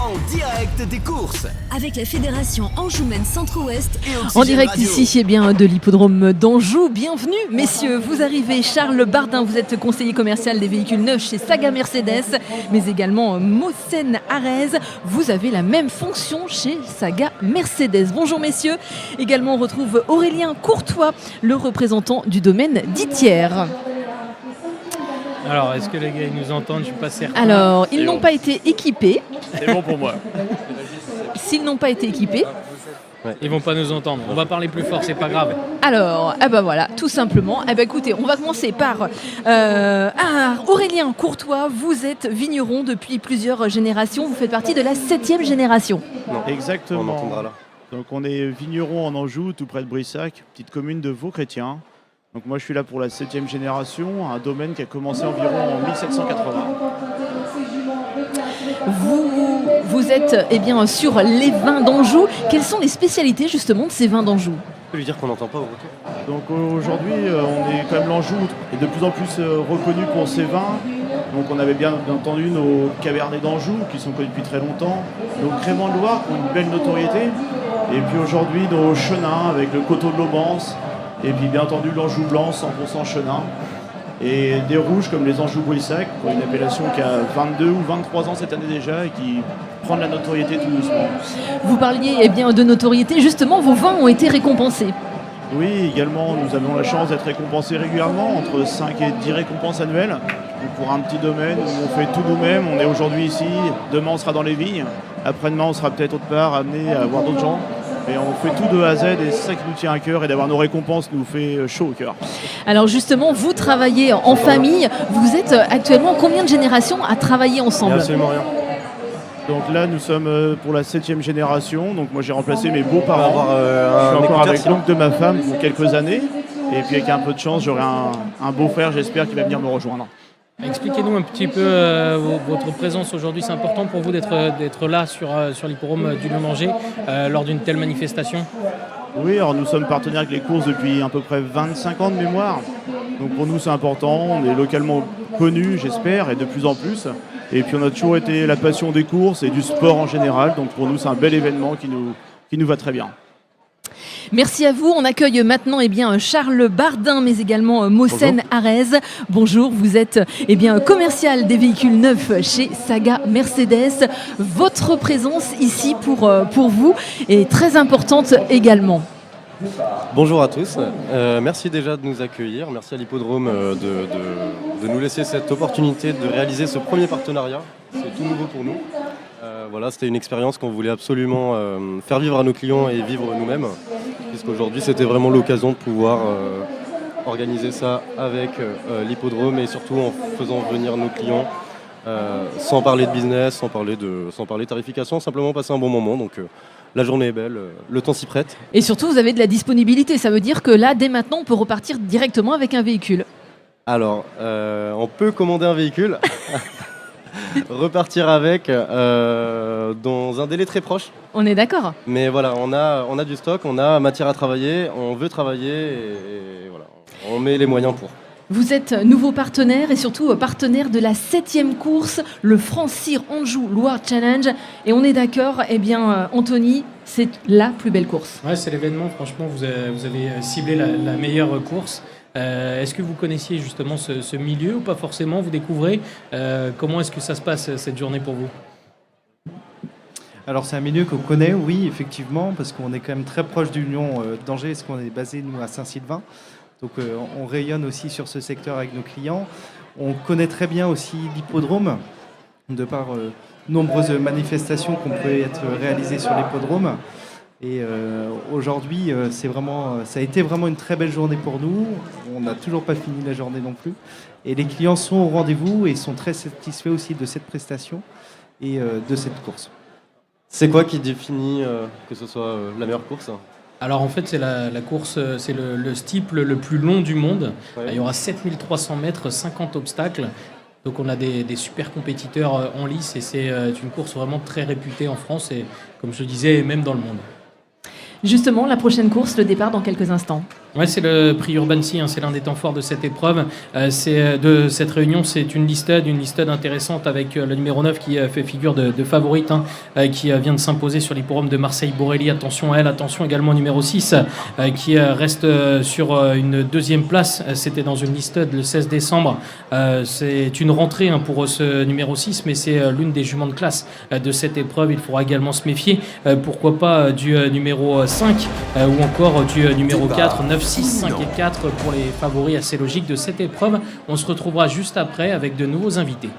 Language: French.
en direct des courses. Avec la Fédération Anjoumaine Centre-Ouest. En direct ici, de l'hippodrome d'Anjou. Bienvenue, messieurs. Vous arrivez, Charles Bardin, vous êtes conseiller commercial des véhicules neufs chez Saga Mercedes, mais également Mossen Arez. Vous avez la même fonction chez Saga Mercedes. Bonjour, messieurs. Également, on retrouve Aurélien Courtois, le représentant du domaine d'Itière. Alors, est-ce que les gars ils nous entendent? Je suis pas certain. Alors, ils n'ont pas été équipés. C'est bon pour moi. S'ils n'ont pas été équipés, Ils vont pas nous entendre. On va parler plus fort, c'est pas grave. alors, voilà, tout simplement. Écoutez, on va commencer par Aurélien Courtois. Vous êtes vigneron depuis plusieurs générations. Vous faites partie de la 7e génération. Non, Exactement. on entendra là. Donc on est vigneron en Anjou, tout près de Brissac, petite commune de Vaux-Chrétien. Donc moi je suis là pour la 7e génération, un domaine qui a commencé environ en 1780. Vous êtes sur les vins d'Anjou. Quelles sont les spécialités justement de ces vins d'Anjou? Je peux lui dire qu'on n'entend pas au retour. Donc aujourd'hui on est quand même l'Anjou est de plus en plus reconnu pour ses vins. Donc on avait bien entendu nos Cabernets d'Anjou qui sont connus depuis très longtemps, nos Crémant de Loire qui ont une belle notoriété. Et puis aujourd'hui nos Chenins avec le Coteau de l'Aubance. Et puis bien entendu l'Anjou blanc 100% Chenin. Et des rouges comme les Anjou Brissac, qui ont une appellation qui a 22 ou 23 ans cette année déjà et qui prend de la notoriété tout doucement. Vous parliez de notoriété, justement vos vins ont été récompensés. Oui, également nous avons la chance d'être récompensés régulièrement, entre 5 et 10 récompenses annuelles. Donc pour un petit domaine où on fait tout nous-mêmes, on est aujourd'hui ici, demain on sera dans les vignes, après-demain on sera peut-être autre part amené à voir d'autres gens. Et on fait tout de A à Z et c'est ça qui nous tient à cœur et d'avoir nos récompenses nous fait chaud au cœur. Alors justement, vous travaillez en famille. Vous êtes actuellement combien de générations à travailler ensemble? Absolument rien. Donc là nous sommes pour la 7e génération. Donc moi j'ai remplacé mes beaux-parents. Je suis encore avec l'oncle de ma femme pour quelques années. Et puis avec un peu de chance j'aurai un beau-frère j'espère qui va venir me rejoindre. Expliquez-nous un petit peu votre présence aujourd'hui. C'est important pour vous d'être là sur l'hippodrome du Lion-d'Angers lors d'une telle manifestation? Oui, alors nous sommes partenaires avec les courses depuis à peu près 25 ans de mémoire. Donc pour nous c'est important, on est localement connus j'espère et de plus en plus. Et puis on a toujours été la passion des courses et du sport en général. Donc pour nous c'est un bel événement qui nous va très bien. Merci à vous. On accueille maintenant Charles Bardin, mais également Mossen Arez. Bonjour, vous êtes commercial des véhicules neufs chez Saga Mercedes. Votre présence ici pour vous est très importante également. Bonjour à tous. Merci déjà de nous accueillir. Merci à l'hippodrome de nous laisser cette opportunité de réaliser ce premier partenariat. C'est tout nouveau pour nous. C'était une expérience qu'on voulait absolument faire vivre à nos clients et vivre nous-mêmes, puisqu'aujourd'hui c'était vraiment l'occasion de pouvoir organiser ça avec l'hippodrome et surtout en faisant venir nos clients sans parler de business, sans parler tarification, simplement passer un bon moment. Donc la journée est belle, le temps s'y prête. Et surtout vous avez de la disponibilité, ça veut dire que là dès maintenant on peut repartir directement avec un véhicule. Alors on peut commander un véhicule. Repartir avec dans un délai très proche. On est d'accord. Mais voilà, on a du stock, on a matière à travailler, on veut travailler et voilà, on met les moyens pour. Vous êtes nouveau partenaire et surtout partenaire de la 7e course, le Franc-Sire Anjou Loire Challenge. Et on est d'accord, Anthony, c'est la plus belle course. Ouais, c'est l'événement, franchement, vous avez ciblé la meilleure course. Est-ce que vous connaissiez justement ce milieu ou pas forcément? Vous découvrez comment est-ce que ça se passe cette journée pour vous? Alors c'est un milieu qu'on connaît, oui, effectivement, parce qu'on est quand même très proche du Lion-d'Angers, parce qu'on est basé, nous, à Saint-Sylvain. Donc on rayonne aussi sur ce secteur avec nos clients. On connaît très bien aussi l'hippodrome, de par nombreuses manifestations qu'on peut être réalisées sur l'hippodrome. Et aujourd'hui, ça a été vraiment une très belle journée pour nous. On n'a toujours pas fini la journée non plus. Et les clients sont au rendez-vous et sont très satisfaits aussi de cette prestation et de cette course. C'est quoi qui définit que ce soit la meilleure course? Alors en fait c'est la course, c'est le steeple le plus long du monde. Ouais. Il y aura 7300 mètres, 50 obstacles. Donc on a des super compétiteurs en lice et c'est une course vraiment très réputée en France et comme je disais même dans le monde. Justement, la prochaine course, le départ dans quelques instants. Ouais, c'est le prix Urbancy, c'est l'un des temps forts de cette épreuve. De cette réunion, c'est une listed intéressante avec le numéro 9 qui fait figure de favorite, qui vient de s'imposer sur l'hippodrome de Marseille-Borelli. Attention à elle, attention également au numéro 6 qui reste sur une deuxième place. C'était dans une listed le 16 décembre. C'est une rentrée pour ce numéro 6, mais c'est l'une des juments de classe de cette épreuve. Il faudra également se méfier, pourquoi pas du numéro 5 ou encore du numéro 4, 9, 6, 5 et 4 pour les favoris assez logiques de cette épreuve. On se retrouvera juste après avec de nouveaux invités.